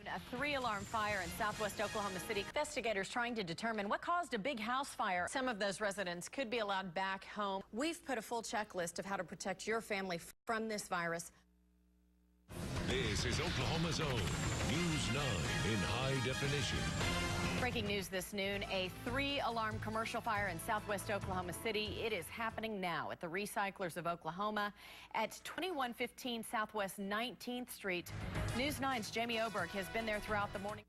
A 3-alarm fire in southwest Oklahoma City. Investigators trying to determine what caused a big house fire. Some of those residents could be allowed back home. We've put a full checklist of how to protect your family from this virus. This is Oklahoma's own News 9 in high definition. Breaking news this noon, a 3-alarm commercial fire in southwest Oklahoma City. It is happening now at the Recyclers of Oklahoma at 2115 Southwest 19th Street. News 9's Jamie Oberg has been there throughout the morning.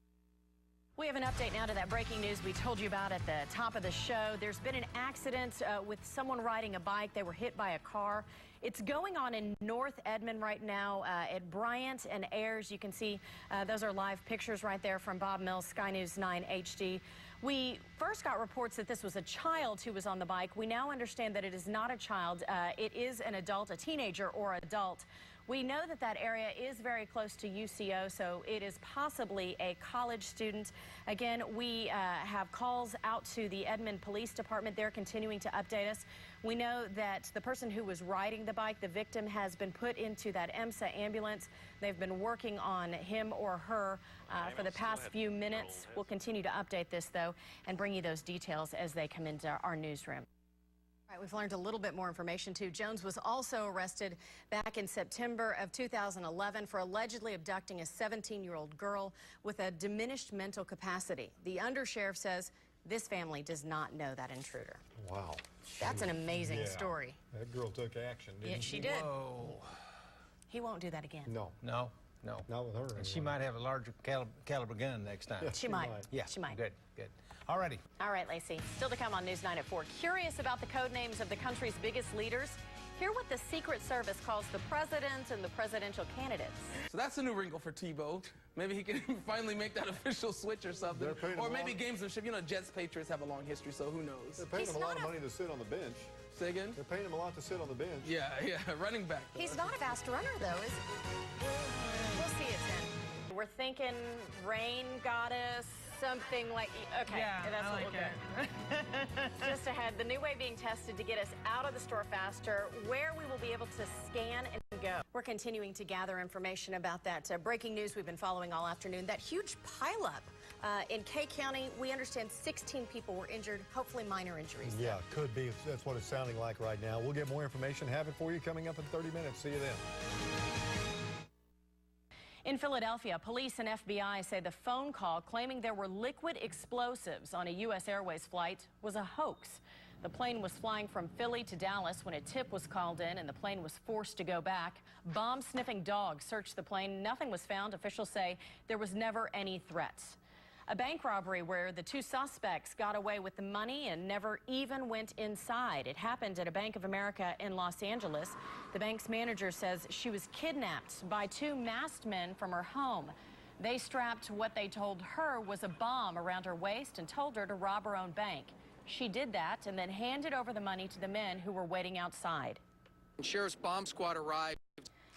We have an update now to that breaking news we told you about at the top of the show. There's been an accident with someone riding a bike. They were hit by a car. It's going on in North Edmond right now at Bryant and Ayers. You can see those are live pictures right there from Bob Mills, Sky News 9 HD. We first got reports that this was a child who was on the bike. We now understand that it is not a child. It is an adult, a teenager or adult. We know that that area is very close to UCO, so it is possibly a college student. Again, we have calls out to the Edmond Police Department. They're continuing to update us. We know that the person who was riding the bike, the victim, has been put into that EMSA ambulance. They've been working on him or her for the past few minutes. We'll continue to update this, though, and bring you those details as they come into our newsroom. All right, we've learned a little bit more information, too. Jones was also arrested back in September of 2011 for allegedly abducting a 17-year-old girl with a diminished mental capacity. The undersheriff says this family does not know that intruder. Wow. That's an amazing story. That girl took action, didn't she? She did. Whoa. He won't do that again. No. No, no. Not with her. Anyway. And she might have a larger caliber gun next time. She might. Yeah, she might. Good, good. All righty. All right, Lacey. Still to come on News 9 at 4. Curious about the code names of the country's biggest leaders? Hear what the Secret Service calls the president and the presidential candidates. So that's a new wrinkle for Tebow. Maybe he can finally make that official switch or something. Or maybe gamesmanship. You know, Jets, Patriots have a long history, so who knows? They're paying him a lot of money to sit on the bench. Say again? They're paying him a lot to sit on the bench. Yeah, running back. He's not a fast runner, though, is he? We'll see it then. We're thinking rain goddess, something like, okay, yeah, that's what we're doing. Just ahead, the new way being tested to get us out of the store faster, where we will be able to scan and go. We're continuing to gather information about that breaking news we've been following all afternoon. That huge pileup in Kay County. We understand 16 people were injured, hopefully minor injuries. Yeah, could be. That's what it's sounding like right now. We'll get more information, have it for you coming up in 30 minutes. See you then. In Philadelphia, police and FBI say the phone call claiming there were liquid explosives on a U.S. Airways flight was a hoax. The plane was flying from Philly to Dallas when a tip was called in and the plane was forced to go back. Bomb-sniffing dogs searched the plane. Nothing was found. Officials say there was never any threats. A bank robbery where the two suspects got away with the money and never even went inside. It happened at a Bank of America in Los Angeles. The bank's manager says she was kidnapped by two masked men from her home. They strapped what they told her was a bomb around her waist and told her to rob her own bank. She did that and then handed over the money to the men who were waiting outside. Sheriff's bomb squad arrived.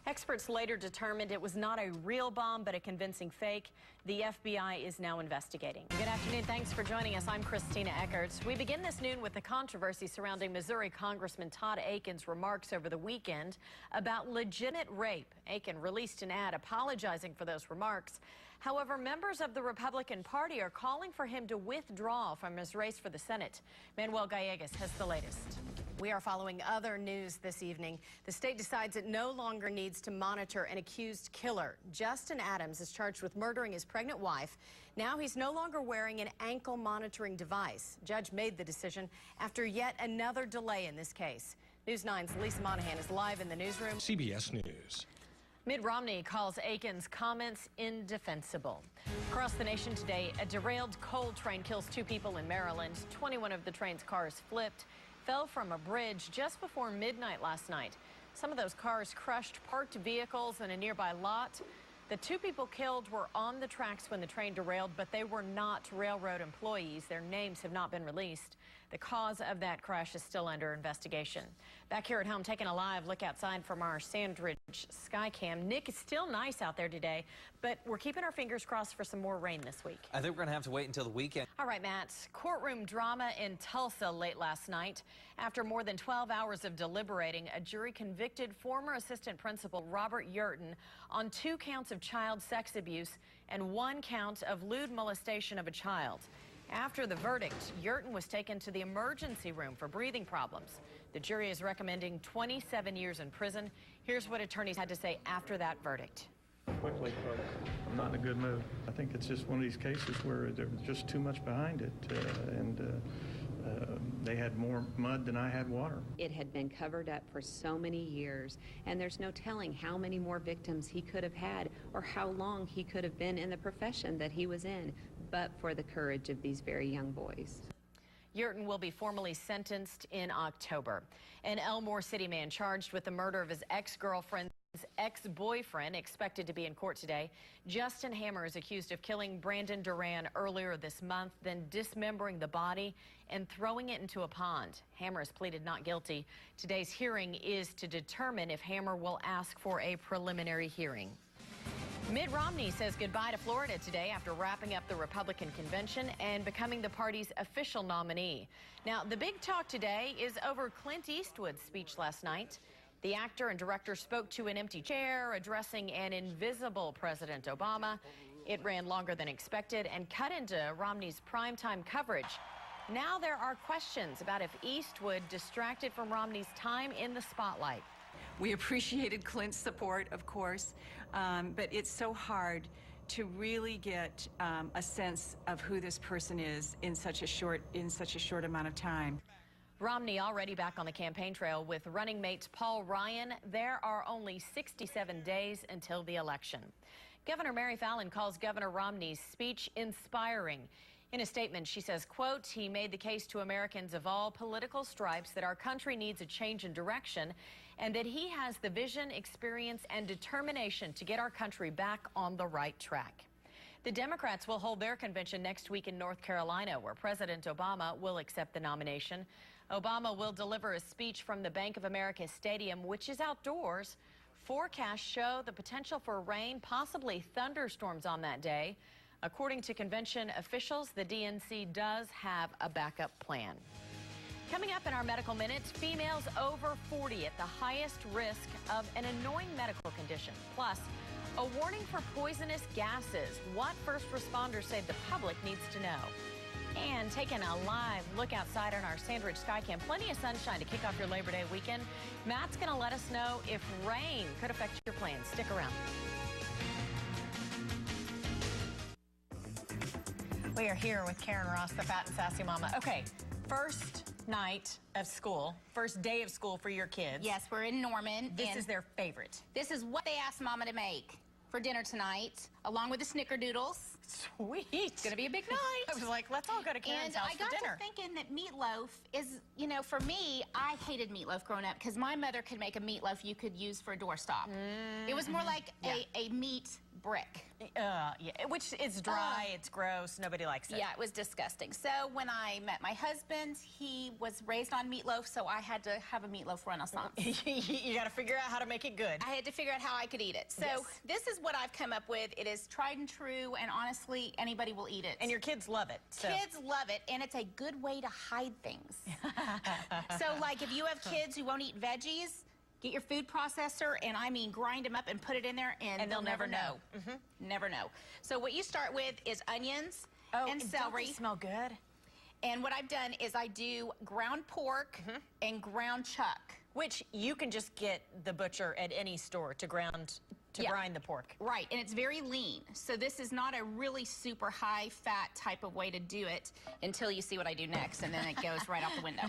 Experts later determined it was not a real bomb, but a convincing fake. The FBI is now investigating. Good afternoon. Thanks for joining us. I'm Christina Eckert. We begin this noon with the controversy surrounding Missouri Congressman Todd Aiken's remarks over the weekend about legitimate rape. Aiken released an ad apologizing for those remarks. However, members of the Republican Party are calling for him to withdraw from his race for the Senate. Manuel Gallegos has the latest. We are following other news this evening. The state decides it no longer needs to monitor an accused killer. Justin Adams is charged with murdering his pregnant wife. Now he's no longer wearing an ankle monitoring device. Judge made the decision after yet another delay in this case. News 9's Lisa Monahan is live in the newsroom. CBS News. Mitt Romney calls Aiken's comments indefensible. Across the nation today, a derailed coal train kills 2 people in Maryland. 21 of the train's cars flipped, fell from a bridge just before midnight last night. Some of those cars crushed parked vehicles in a nearby lot. The 2 people killed were on the tracks when the train derailed, but they were not railroad employees. Their names have not been released. The cause of that crash is still under investigation. Back here at home, taking a live look outside from our Sandridge Skycam. Nick, it's still nice out there today, but we're keeping our fingers crossed for some more rain this week. I think we're going to have to wait until the weekend. All right, Matt. Courtroom drama in Tulsa late last night. After more than 12 hours of deliberating, a jury convicted former assistant principal Robert Yurton on 2 counts of child sex abuse and 1 count of lewd molestation of a child. After the verdict, Yurton was taken to the emergency room for breathing problems. The jury is recommending 27 years in prison. Here's what attorneys had to say after that verdict. Quickly, but I'm not in a good mood. I think it's just one of these cases where there's just too much behind it, and they had more mud than I had water. It had been covered up for so many years, and there's no telling how many more victims he could have had or how long he could have been in the profession that he was in, but for the courage of these very young boys. Yurton will be formally sentenced in October. An Elmore City man charged with the murder of his ex-girlfriend's ex-boyfriend expected to be in court today. Justin Hammer is accused of killing Brandon Duran earlier this month, then dismembering the body and throwing it into a pond. Hammer has pleaded not guilty. Today's hearing is to determine if Hammer will ask for a preliminary hearing. Mitt Romney says goodbye to Florida today after wrapping up the Republican convention and becoming the party's official nominee. Now, the big talk today is over Clint Eastwood's speech last night. The actor and director spoke to an empty chair, addressing an invisible President Obama. It ran longer than expected and cut into Romney's primetime coverage. Now there are questions about if Eastwood distracted from Romney's time in the spotlight. We appreciated Clint's support, of course, but it's so hard to really get a sense of who this person is in such a short amount of time. Romney already back on the campaign trail with running mate Paul Ryan. There are only 67 days until the election. Governor Mary Fallin calls Governor Romney's speech inspiring. In a statement, she says, quote, he made the case to Americans of all political stripes that our country needs a change in direction and that he has the vision, experience, and determination to get our country back on the right track. The Democrats will hold their convention next week in North Carolina, where President Obama will accept the nomination. Obama will deliver a speech from the Bank of America Stadium, which is outdoors. Forecasts show the potential for rain, possibly thunderstorms on that day. According to convention officials, the DNC does have a backup plan. Coming up in our Medical Minutes, females over 40 at the highest risk of an annoying medical condition. Plus, a warning for poisonous gases. What first responders say the public needs to know. And taking a live look outside on our Sandridge Skycam. Plenty of sunshine to kick off your Labor Day weekend. Matt's going to let us know if rain could affect your plans. Stick around. We are here with Karen Ross, the fat and sassy mama. Okay, first night of school, first day of school for your kids. Yes, we're in Norman. This is their favorite. This is what they asked Mama to make for dinner tonight, along with the snickerdoodles. Sweet. It's going to be a big night. I was like, let's all go to Karen's house for dinner. And I got to thinking that meatloaf is, you know, for me, I hated meatloaf growing up because my mother could make a meatloaf you could use for a doorstop. It was more like a meat brick. Yeah, which is dry, it's gross, nobody likes it. Yeah, it was disgusting. So when I met my husband, he was raised on meatloaf, so I had to have a meatloaf renaissance. You got to figure out how to make it good. I had to figure out how I could eat it. So this is what I've come up with. It is tried and true, and honestly, anybody will eat it. And your kids love it. So. Kids love it, and it's a good way to hide things. So like if you have kids who won't eat veggies, get your food processor, and I mean grind them up and put it in there, and they'll never know. Never know. So what you start with is onions and celery. Don't they smell good? And what I've done is I do ground pork and ground chuck. Which you can just get the butcher at any store to grind the pork. Right, and it's very lean. So this is not a really super high fat type of way to do it until you see what I do next, and then it goes right out the window.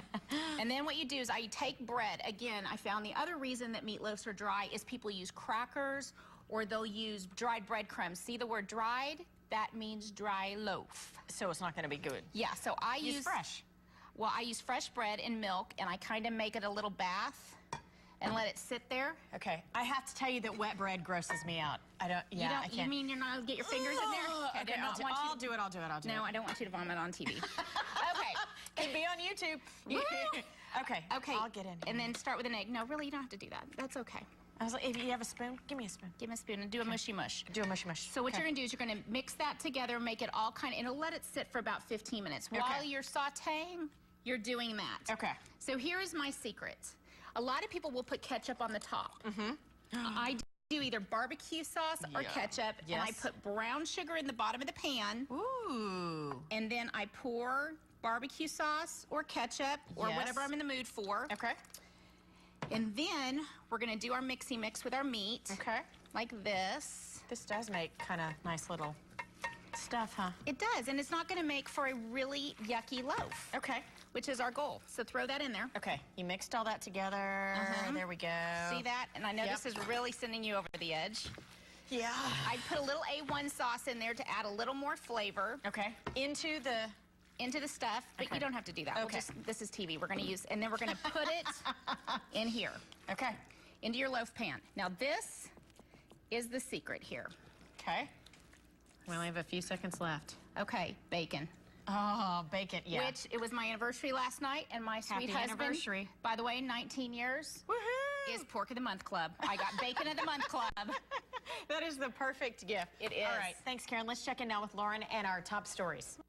And then what you do is I take bread. Again, I found the other reason that meatloafs are dry is people use crackers or they'll use dried breadcrumbs. See the word dried? That means dry loaf. So it's not going to be good. Yeah, so I use fresh. Well, I use fresh bread and milk, and I kind of make it a little bath and let it sit there. Okay, I have to tell you that wet bread grosses me out. I don't. Yeah, I can't. You mean you're not gonna get your fingers in there? Okay, I'll do it. No, I don't want you to vomit on TV. Okay. Could be on YouTube. Okay. Okay. I'll get in here. And then start with an egg. No, really, you don't have to do that. That's okay. I was like, if you have a spoon, give me a spoon. Give me a spoon and do a mushy mush. Do a mushy mush. So what you're going to do is you're going to mix that together, make it all kind of, and it'll let it sit for about 15 minutes. Okay. While you're sauteing, you're doing that. Okay. So here is my secret. A lot of people will put ketchup on the top. I do either barbecue sauce or ketchup, and I put brown sugar in the bottom of the pan. Ooh. And then I pour barbecue sauce or ketchup or whatever I'm in the mood for. Okay. And then we're going to do our mixy mix with our meat. Okay. Like this. This does make kind of nice little stuff, huh? It does, and it's not going to make for a really yucky loaf. Okay. Which is our goal. So throw that in there. Okay. You mixed all that together. There we go. See that? And I know this is really sending you over the edge. Yeah. I put a little A1 sauce in there to add a little more flavor. Okay. Into the stuff, but you don't have to do that. Okay. This is TV. We're going to use, and then we're going to put it in here. Okay. Into your loaf pan. Now this is the secret here. Okay. We only have a few seconds left. Okay, bacon. Oh, bacon, yeah. Which, it was my anniversary last night, and my sweet Happy husband, anniversary. by the way, 19 years, Woohoo! is Pork of the Month Club. I got Bacon of the Month Club. That is the perfect gift. It is. All right, thanks, Karen. Let's check in now with Lauren and our top stories.